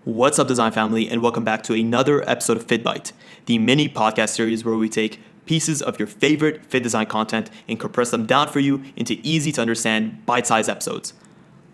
What's up, design family, and welcome back to another episode of FittBite, the mini podcast series where we take pieces of your favorite fit design content and compress them down for you into easy to understand bite-sized episodes.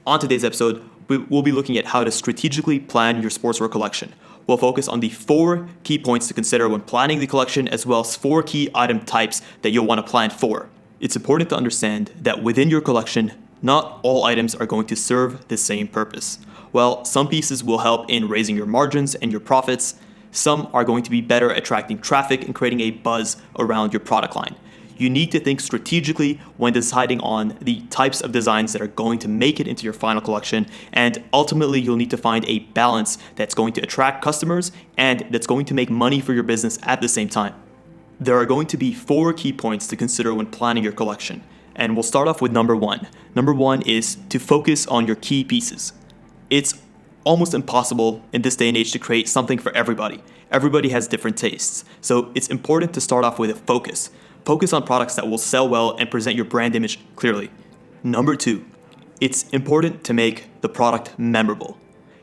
On today's episode, we'll be looking at how to strategically plan your sportswear collection. We'll focus on the 4 key points to consider when planning the collection, as well as 4 key item types that you'll want to plan for. It's important to understand that within your collection, not all items are going to serve the same purpose. While some pieces will help in raising your margins and your profits, some are going to be better at attracting traffic and creating a buzz around your product line. You need to think strategically when deciding on the types of designs that are going to make it into your final collection, and ultimately you'll need to find a balance that's going to attract customers and that's going to make money for your business at the same time. There are going to be 4 key points to consider when planning your collection, and we'll start off with number 1. Number 1 is to focus on your key pieces. It's almost impossible in this day and age to create something for everybody. Everybody has different tastes, so it's important to start off with a focus. Focus on products that will sell well and present your brand image clearly. Number 2, it's important to make the product memorable.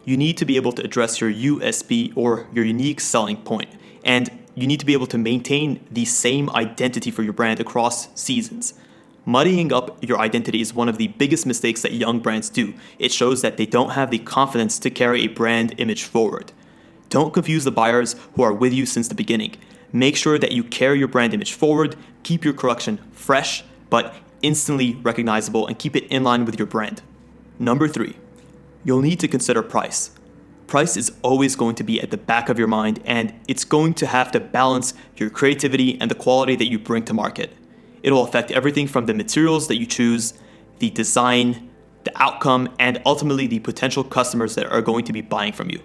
You need to be able to address your USP or your unique selling point, and you need to be able to maintain the same identity for your brand across seasons. Muddying up your identity is one of the biggest mistakes that young brands do. It shows that they don't have the confidence to carry a brand image forward. Don't confuse the buyers who are with you since the beginning. Make sure that you carry your brand image forward, keep your collection fresh, but instantly recognizable, and keep it in line with your brand. Number 3, you'll need to consider price. Price is always going to be at the back of your mind, and it's going to have to balance your creativity and the quality that you bring to market. It'll affect everything from the materials that you choose, the design, the outcome, and ultimately the potential customers that are going to be buying from you.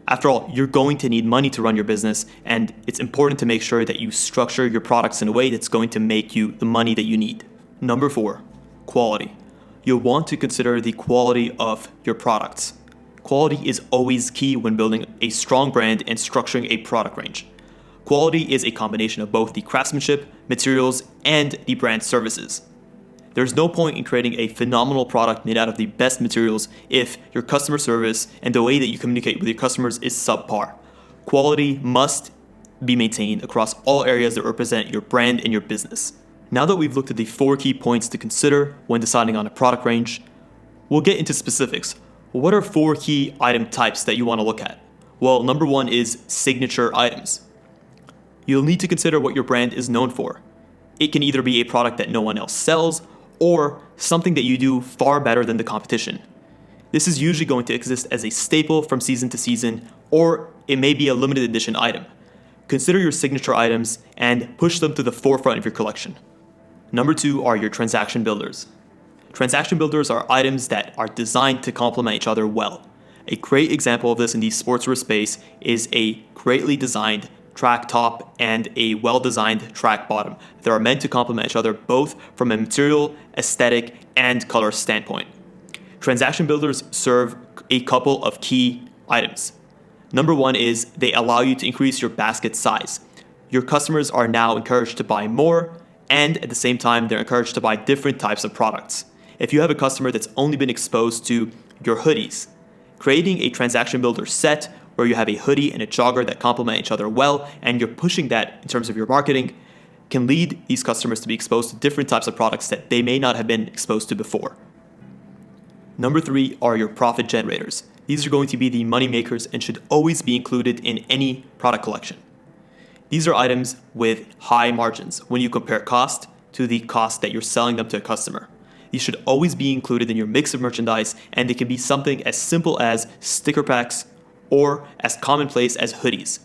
After all, you're going to need money to run your business, and it's important to make sure that you structure your products in a way that's going to make you the money that you need. Number 4, quality. You'll want to consider the quality of your products. Quality is always key when building a strong brand and structuring a product range. Quality is a combination of both the craftsmanship, materials, and the brand services. There's no point in creating a phenomenal product made out of the best materials if your customer service and the way that you communicate with your customers is subpar. Quality must be maintained across all areas that represent your brand and your business. Now that we've looked at the 4 key points to consider when deciding on a product range, we'll get into specifics. What are 4 key item types that you want to look at? Well, number 1 is signature items. You'll need to consider what your brand is known for. It can either be a product that no one else sells or something that you do far better than the competition. This is usually going to exist as a staple from season to season, or it may be a limited edition item. Consider your signature items and push them to the forefront of your collection. Number 2 are your transaction builders. Transaction builders are items that are designed to complement each other well. A great example of this in the sportswear space is a greatly designed track top and a well-designed track bottom. They are meant to complement each other both from a material, aesthetic, and color standpoint. Transaction builders serve a couple of key items. Number 1 is they allow you to increase your basket size. Your customers are now encouraged to buy more, and at the same time, they're encouraged to buy different types of products. If you have a customer that's only been exposed to your hoodies, creating a transaction builder set where you have a hoodie and a jogger that complement each other well, and you're pushing that in terms of your marketing, can lead these customers to be exposed to different types of products that they may not have been exposed to before. Number 3 are your profit generators. These are going to be the money makers and should always be included in any product collection. These are items with high margins when you compare cost to the cost that you're selling them to a customer. These should always be included in your mix of merchandise, and they can be something as simple as sticker packs or as commonplace as hoodies.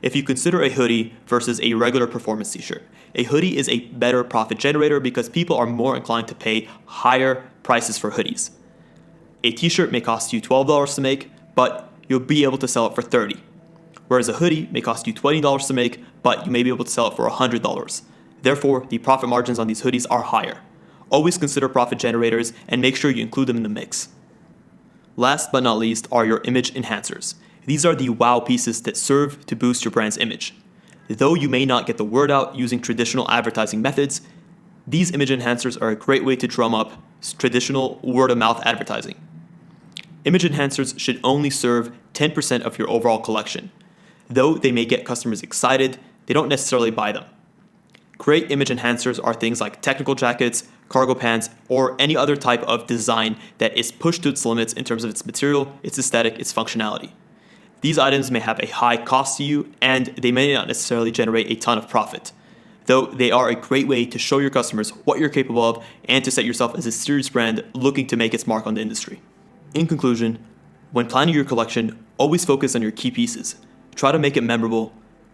If you consider a hoodie versus a regular performance t-shirt, a hoodie is a better profit generator because people are more inclined to pay higher prices for hoodies. A t-shirt may cost you $12 to make, but you'll be able to sell it for $30. Whereas a hoodie may cost you $20 to make, but you may be able to sell it for $100. Therefore, the profit margins on these hoodies are higher. Always consider profit generators and make sure you include them in the mix. Last but not least are your image enhancers. These are the wow pieces that serve to boost your brand's image. Though you may not get the word out using traditional advertising methods, these image enhancers are a great way to drum up traditional word-of-mouth advertising. Image enhancers should only serve 10% of your overall collection. Though they may get customers excited, they don't necessarily buy them. Great image enhancers are things like technical jackets, cargo pants, or any other type of design that is pushed to its limits in terms of its material, its aesthetic, its functionality. These items may have a high cost to you, and they may not necessarily generate a ton of profit, though they are a great way to show your customers what you're capable of and to set yourself as a serious brand looking to make its mark on the industry. In conclusion, when planning your collection, always focus on your key pieces. Try to make it memorable,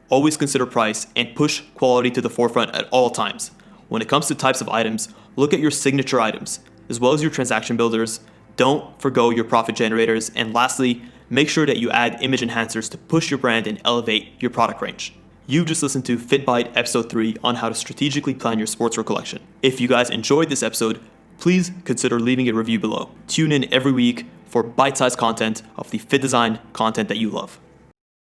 always consider price, and push quality to the forefront at all times. When it comes to types of items, look at your signature items, as well as your transaction builders. Don't forgo your profit generators, and lastly, make sure that you add image enhancers to push your brand and elevate your product range. You just listened to FittBite episode 3 on how to strategically plan your sportswear collection. If you guys enjoyed this episode, please consider leaving a review below. Tune in every week for bite-sized content of the Fittdesign content that you love.